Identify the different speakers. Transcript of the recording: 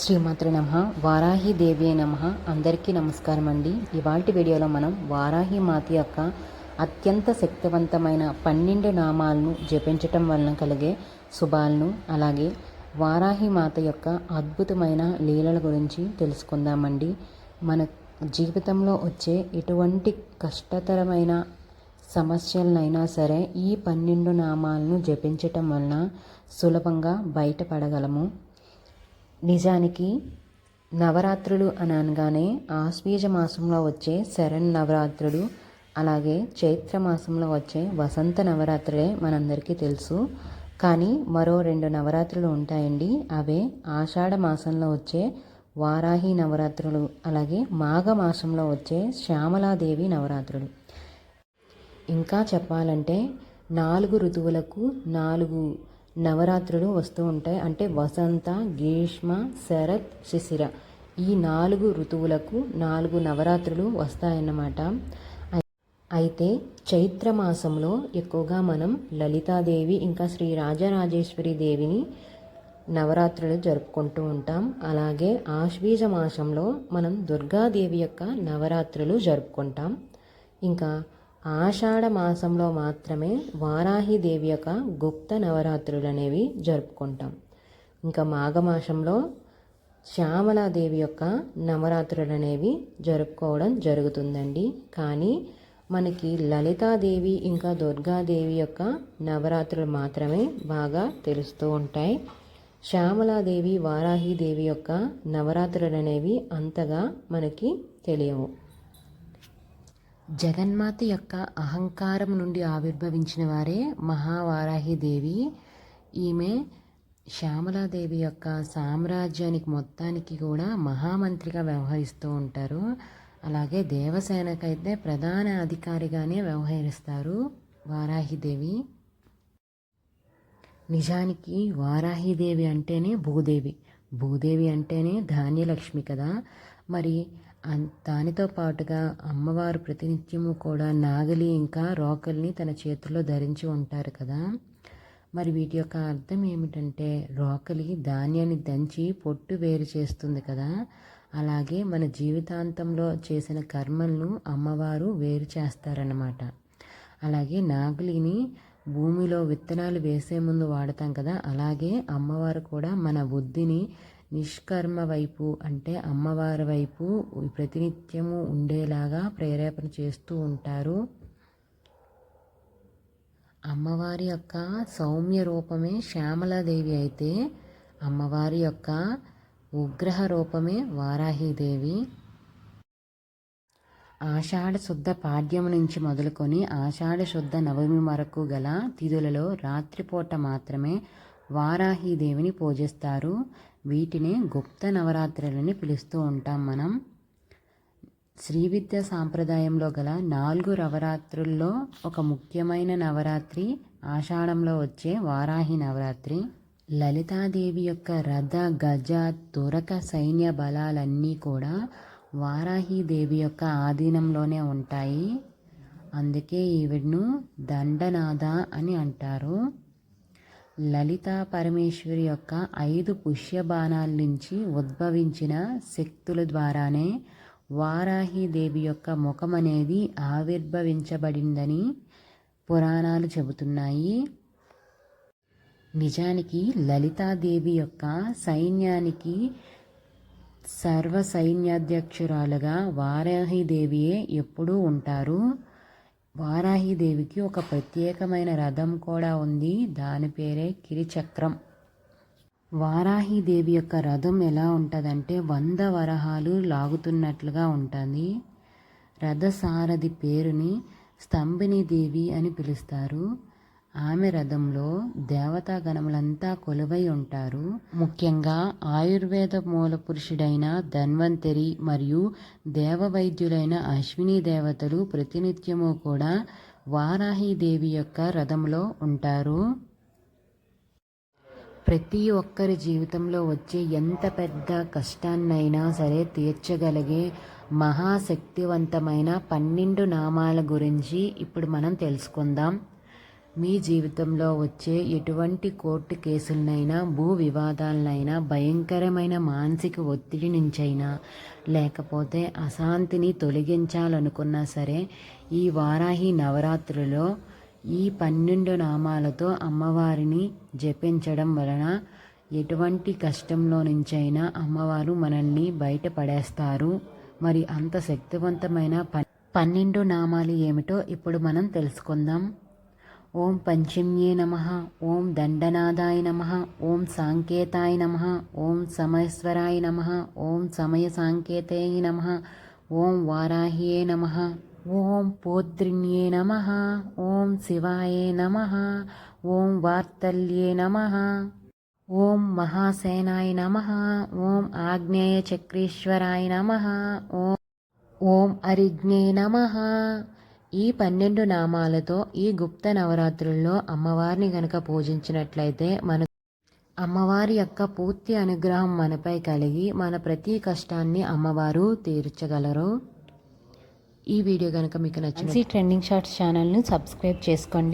Speaker 1: శ్రీమాత్రే నమః. వారాహి దేవి నమః. అందరికీ నమస్కారం అండి. ఇవాల్టి వీడియోలో మనం వారాహి మాత యొక్క అత్యంత శక్తివంతమైన 12 నామాలను జపించటం వలన కలిగే శుభాలను, అలాగే వారాహి మాత యొక్క అద్భుతమైన లీలల గురించి తెలుసుకుందామండి. మన జీవితంలో వచ్చే ఎటువంటి కష్టతరమైన సమస్యలనైనా సరే ఈ 12 నామాలను జపించటం వలన సులభంగా బయటపడగలము. నిజానికి నవరాత్రులు అని అనగానే ఆశ్వీజ మాసంలో వచ్చే శరన్నవరాత్రులు, అలాగే చైత్ర మాసంలో వచ్చే వసంత నవరాత్రులే మనందరికీ తెలుసు. కానీ మరో 2 నవరాత్రులు ఉంటాయండి. అవే ఆషాఢ మాసంలో వచ్చే వారాహి నవరాత్రులు, అలాగే మాఘ మాసంలో వచ్చే శ్యామలాదేవి నవరాత్రులు. ఇంకా చెప్పాలంటే 4 ఋతువులకు 4 నవరాత్రులు వస్తూ ఉంటాయి. అంటే వసంత, గ్రీష్మ, శరత్, శిశిర, ఈ 4 ఋతువులకు 4 నవరాత్రులు వస్తాయన్నమాట. అయితే చైత్ర మాసంలో ఎక్కువగా మనం లలితాదేవి ఇంకా శ్రీ రాజరాజేశ్వరి దేవిని నవరాత్రులు జరుపుకుంటూ ఉంటాం. అలాగే ఆశ్వీజ మాసంలో మనం దుర్గాదేవి యొక్క నవరాత్రులు జరుపుకుంటాం. ఇంకా ఆషాఢ మాసంలో మాత్రమే వారాహిదేవి యొక్క గుప్త నవరాత్రులు అనేవి జరుపుకుంటాం. ఇంకా మాఘమాసంలో శ్యామలాదేవి యొక్క నవరాత్రులు అనేవి జరుపుకోవడం జరుగుతుందండి. కానీ మనకి లలితాదేవి ఇంకా దుర్గాదేవి యొక్క నవరాత్రులు మాత్రమే బాగా తెలుస్తూ ఉంటాయి. శ్యామలాదేవి, వారాహిదేవి యొక్క నవరాత్రులు అనేవి అంతగా మనకి తెలియవు. జగన్మాత యొక్క అహంకారం నుండి ఆవిర్భవించిన వారే మహావారాహిదేవి. ఈమె శ్యామలాదేవి యొక్క సామ్రాజ్యానికి మొత్తానికి కూడా మహామంత్రిగా వ్యవహరిస్తూ ఉంటారు. అలాగే దేవసేనకైతే ప్రధాన అధికారిగానే వ్యవహరిస్తారు వారాహిదేవి. నిజానికి వారాహిదేవి అంటేనే భూదేవి, భూదేవి అంటేనే ధాన్యలక్ష్మి కదా. మరి దానితో పాటుగా అమ్మవారు ప్రతినిత్యము కూడా నాగలి ఇంకా రోకల్ని తన చేతుల్లో ధరించి ఉంటారు కదా. మరి వీటి యొక్క అర్థం ఏమిటంటే రోకలి ధాన్యాన్ని దంచి పొట్టు వేరు చేస్తుంది కదా. అలాగే మన జీవితాంతంలో చేసిన కర్మలను అమ్మవారు వేరు చేస్తారన్నమాట. అలాగే నాగలిని భూమిలో విత్తనాలు వేసే ముందు వాడతాం కదా. అలాగే అమ్మవారు కూడా మన బుద్ధిని నిష్కర్మ వైపు, అంటే అమ్మవారి వైపు ప్రతినిత్యము ఉండేలాగా ప్రేరేపణ చేస్తూ ఉంటారు. అమ్మవారి యొక్క సౌమ్య రూపమే శ్యామలాదేవి అయితే అమ్మవారి యొక్క ఉగ్రహ రూపమే వారాహిదేవి. ఆషాఢ శుద్ధ పాడ్యము నుంచి మొదలుకొని ఆషాఢ శుద్ధ నవమి వరకు గల తిథులలో రాత్రిపూట మాత్రమే వారాహిదేవిని పూజిస్తారు. వీటినే గుప్త నవరాత్రులని పిలుస్తూ ఉంటాం మనం. శ్రీ విద్యా సాంప్రదాయంలో గల 4 నవరాత్రుల్లో ఒక ముఖ్యమైన నవరాత్రి ఆషాఢంలో వచ్చే వారాహి నవరాత్రి. లలితాదేవి యొక్క రథ, గజ, తురక సైన్య బలాలన్నీ కూడా వారాహిదేవి యొక్క ఆధీనంలోనే ఉంటాయి. అందుకే ఈవిడను దండనాథ అని అంటారు. లలితా పరమేశ్వరి యొక్క 5 పుష్యబాణాల నుంచి ఉద్భవించిన శక్తుల ద్వారానే వారాహిదేవి యొక్క ముఖం అనేది ఆవిర్భవించబడిందని పురాణాలు చెబుతున్నాయి. నిజానికి లలితాదేవి యొక్క సైన్యానికి సర్వ సైన్యాధ్యక్షురాలుగా వారాహిదేవియే ఎప్పుడూ ఉంటారు. వారాహిదేవికి ఒక ప్రత్యేకమైన రథం కూడా ఉంది. దాని పేరే కిరిచక్రం. వారాహిదేవి యొక్క రథం ఎలా ఉంటుందంటే 100 వరహాలు లాగుతున్నట్లుగా ఉంటుంది. రథసారథి పేరుని స్తంభినీదేవి అని పిలుస్తారు. ఆమె రథంలో దేవతా గణములంతా కొలువై ఉంటారు. ముఖ్యంగా ఆయుర్వేద మూల పురుషుడైన ధన్వంతరి మరియు దేవవైద్యులైన అశ్విని దేవతలు ప్రతినిత్యము కూడా వారాహిదేవి యొక్క రథంలో ఉంటారు. ప్రతి ఒక్కరి జీవితంలో వచ్చే ఎంత పెద్ద కష్టాన్నైనా సరే తీర్చగలిగే మహాశక్తివంతమైన 12 నామాల గురించి ఇప్పుడు మనం తెలుసుకుందాం. మీ జీవితంలో వచ్చే ఎటువంటి కోర్టు కేసులనైనా, భూ వివాదాలనైనా, భయంకరమైన మానసిక ఒత్తిడి నుంచైనా, లేకపోతే అశాంతిని తొలగించాలనుకున్నా సరే, ఈ వారాహి నవరాత్రులలో ఈ 12 నామాలతో అమ్మవారిని జపించడం వలన ఎటువంటి కష్టంలో నుంచైనా అమ్మవారు మనల్ని బయటపడేస్తారు. మరి అంత శక్తివంతమైన 12 నామాలు ఏమిటో ఇప్పుడు మనం తెలుసుకుందాం. ఓం పంచమ్యే నమః, ఓం దండనాదాయ నమః, ఓం సాంకేతాయ నమః, ఓం సమయేశ్వరాయ నమః, ఓం సమయ సాంకేతాయ నమః, ఓం వారాహ్యే నమః, ఓం పోత్రిణ్యే నమః, ఓం శివాయే నమః, ఓం వార్తల్యే నమః, ఓం మహాసేనాయ నమః, ఓం ఆగ్నేయ చక్రేశ్వరాయ నమః, ఓం అరిజ్ఞే నమః. ఈ 12 నామాలతో ఈ గుప్త నవరాత్రుల్లో అమ్మవారిని గనక పూజించినట్లయితే అమ్మవారి యొక్క పూర్తి అనుగ్రహం మనపై కలిగి మన ప్రతి కష్టాన్ని అమ్మవారు తీర్చగలరు. ఈ వీడియో కనుక మీకు నచ్చింది ట్రెండింగ్ షార్ట్స్ ఛానల్ను సబ్స్క్రైబ్ చేసుకోండి.